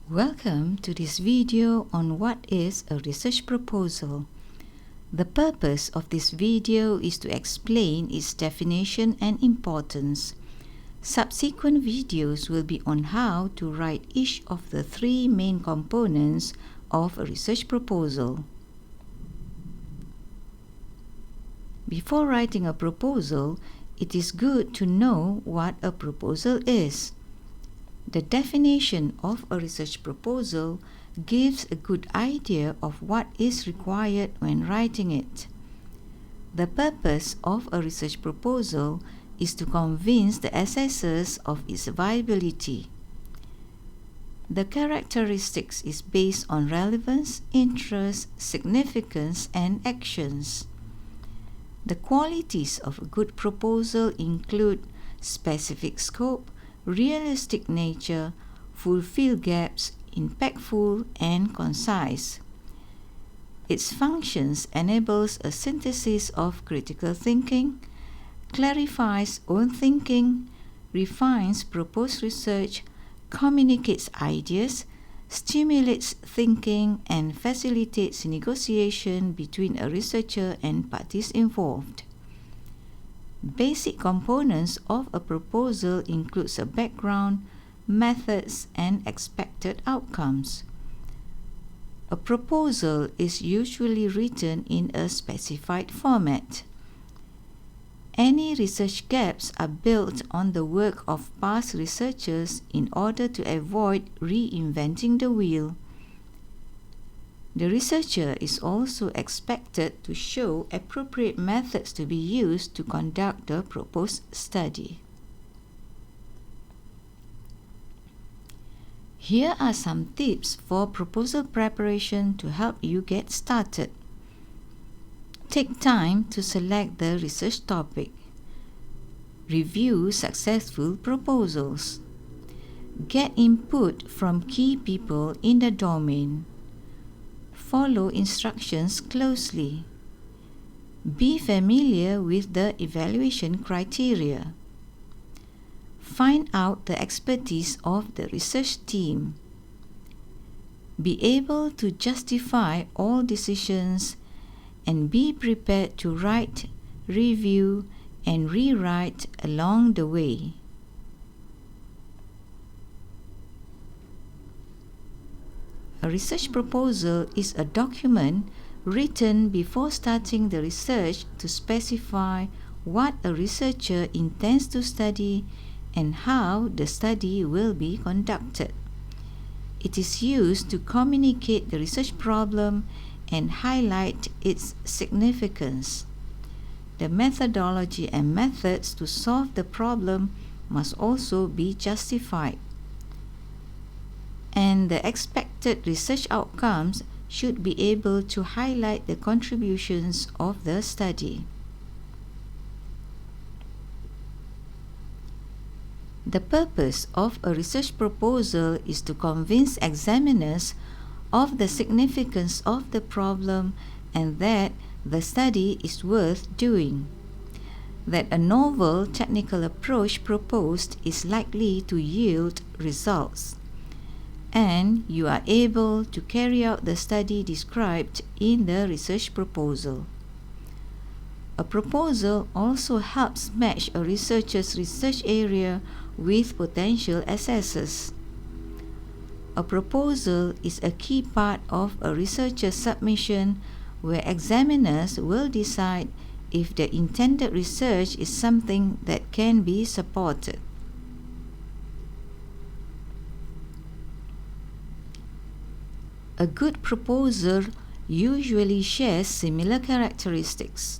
Welcome to this video on what is a research proposal. The purpose of this video is to explain its definition and importance. Subsequent videos will be on how to write each of the three main components of a research proposal. Before writing a proposal, it is good to know what a proposal is. The definition of a research proposal gives a good idea of what is required when writing it. The purpose of a research proposal is to convince the assessors of its viability. The characteristics is based on relevance, interest, significance, and actions. The qualities of a good proposal include specific scope, realistic nature, fulfill gaps, impactful, and concise. Its functions enables a synthesis of critical thinking, clarifies own thinking, refines proposed research, communicates ideas, stimulates thinking, and facilitates negotiation between a researcher and parties involved. Basic components of a proposal includes a background, methods, and expected outcomes. A proposal is usually written in a specified format. Any research gaps are built on the work of past researchers in order to avoid reinventing the wheel. The researcher is also expected to show appropriate methods to be used to conduct the proposed study. Here are some tips for proposal preparation to help you get started. Take time to select the research topic. Review successful proposals. Get input from key people in the domain. Follow instructions closely. Be familiar with the evaluation criteria. Find out the expertise of the research team. Be able to justify all decisions and be prepared to write, review, and rewrite along the way. A research proposal is a document written before starting the research to specify what a researcher intends to study and how the study will be conducted. It is used to communicate the research problem and highlight its significance. The methodology and methods to solve the problem must also be justified. And the expected research outcomes should be able to highlight the contributions of the study. The purpose of a research proposal is to convince examiners of the significance of the problem and that the study is worth doing. That a novel technical approach proposed is likely to yield results. And you are able to carry out the study described in the research proposal. A proposal also helps match a researcher's research area with potential assessors. A proposal is a key part of a researcher's submission where examiners will decide if the intended research is something that can be supported. A good proposal usually shares similar characteristics.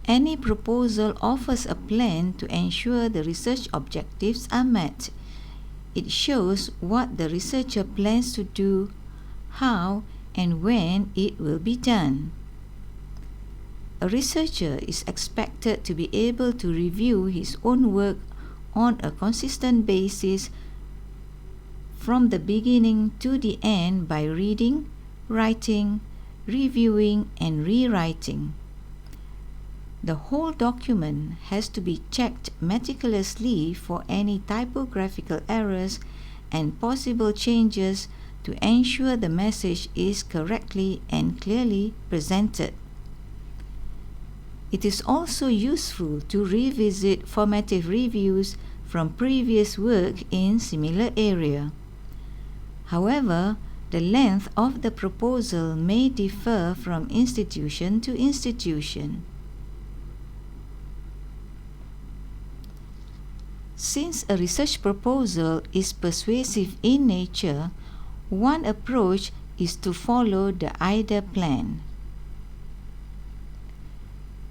Any proposal offers a plan to ensure the research objectives are met. It shows what the researcher plans to do, how, and when it will be done. A researcher is expected to be able to review his own work on a consistent basis from the beginning to the end by reading, writing, reviewing, and rewriting. The whole document has to be checked meticulously for any typographical errors and possible changes to ensure the message is correctly and clearly presented. It is also useful to revisit formative reviews from previous work in similar area. However, the length of the proposal may differ from institution to institution. Since a research proposal is persuasive in nature, one approach is to follow the IDA plan.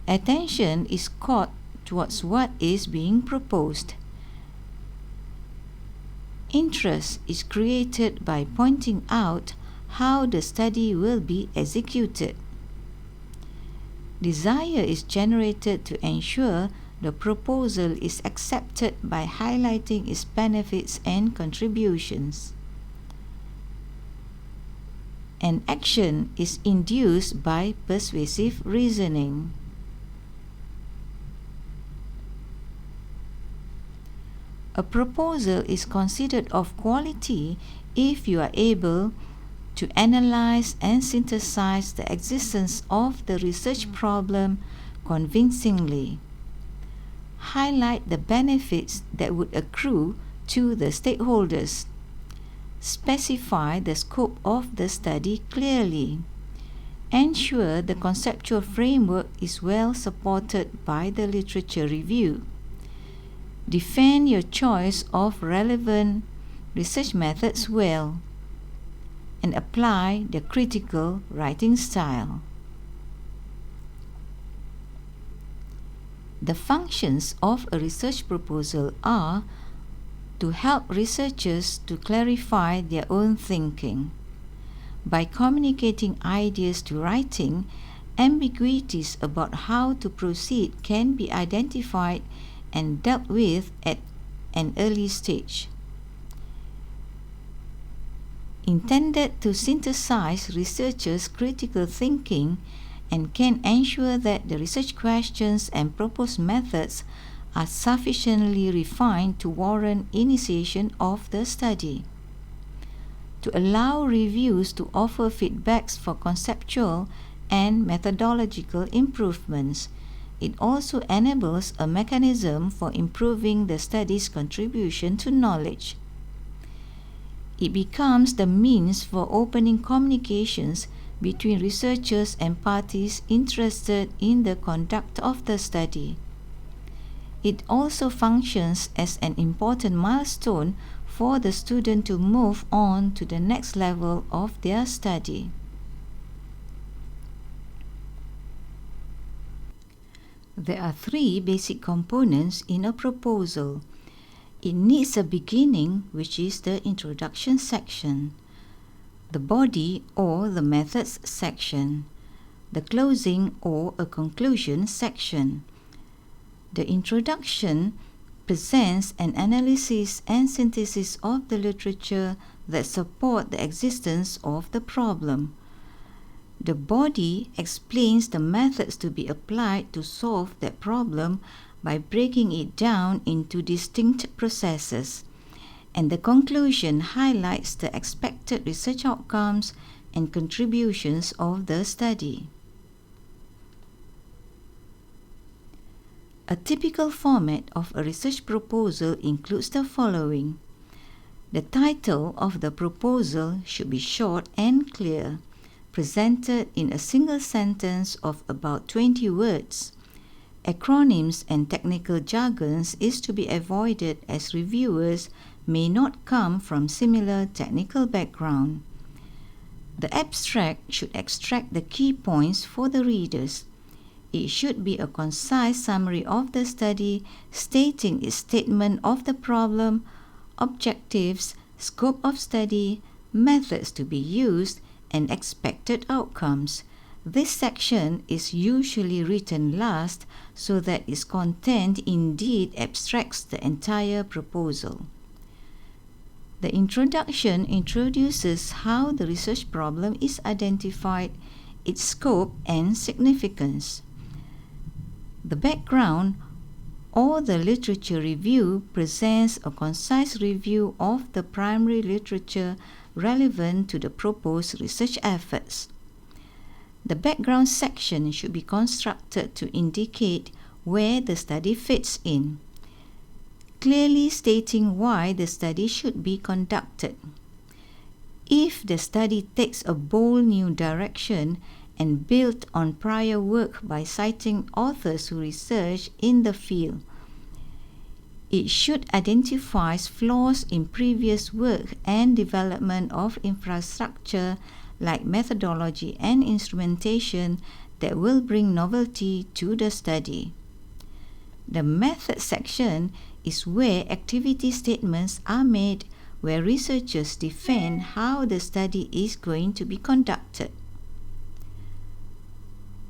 Attention is caught towards what is being proposed. Interest is created by pointing out how the study will be executed. Desire is generated to ensure the proposal is accepted by highlighting its benefits and contributions. And action is induced by persuasive reasoning. A proposal is considered of quality if you are able to analyze and synthesize the existence of the research problem convincingly, highlight the benefits that would accrue to the stakeholders, specify the scope of the study clearly, ensure the conceptual framework is well supported by the literature review, defend your choice of relevant research methods well, and apply the critical writing style. The functions of a research proposal are to help researchers to clarify their own thinking. By communicating ideas to writing, ambiguities about how to proceed can be identified and dealt with at an early stage. Intended to synthesize researchers' critical thinking and can ensure that the research questions and proposed methods are sufficiently refined to warrant initiation of the study. To allow reviews to offer feedbacks for conceptual and methodological improvements. It also enables a mechanism for improving the study's contribution to knowledge. It becomes the means for opening communications between researchers and parties interested in the conduct of the study. It also functions as an important milestone for the student to move on to the next level of their study. There are three basic components in a proposal. It needs a beginning, which is the introduction section, the body or the methods section, the closing or a conclusion section. The introduction presents an analysis and synthesis of the literature that support the existence of the problem. The body explains the methods to be applied to solve that problem by breaking it down into distinct processes. And the conclusion highlights the expected research outcomes and contributions of the study. A typical format of a research proposal includes the following. The title of the proposal should be short and clear, presented in a single sentence of about 20 words. Acronyms and technical jargons is to be avoided as reviewers may not come from similar technical background. The abstract should extract the key points for the readers. It should be a concise summary of the study, stating its statement of the problem, objectives, scope of study, methods to be used, and expected outcomes. This section is usually written last so that its content indeed abstracts the entire proposal. The introduction introduces how the research problem is identified, its scope and significance. The background or the literature review presents a concise review of the primary literature relevant to the proposed research efforts. The background section should be constructed to indicate where the study fits in, clearly stating why the study should be conducted. If the study takes a bold new direction and built on prior work by citing authors who research in the field, it should identify flaws in previous work and development of infrastructure like methodology and instrumentation that will bring novelty to the study. The method section is where activity statements are made, where researchers define how the study is going to be conducted.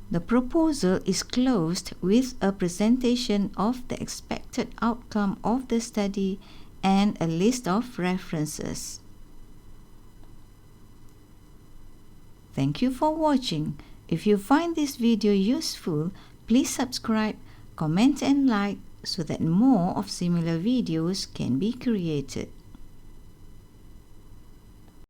The proposal is closed with a presentation of the expected outcome of the study and a list of references. Thank you for watching. If you find this video useful, please subscribe, comment and like so that more of similar videos can be created.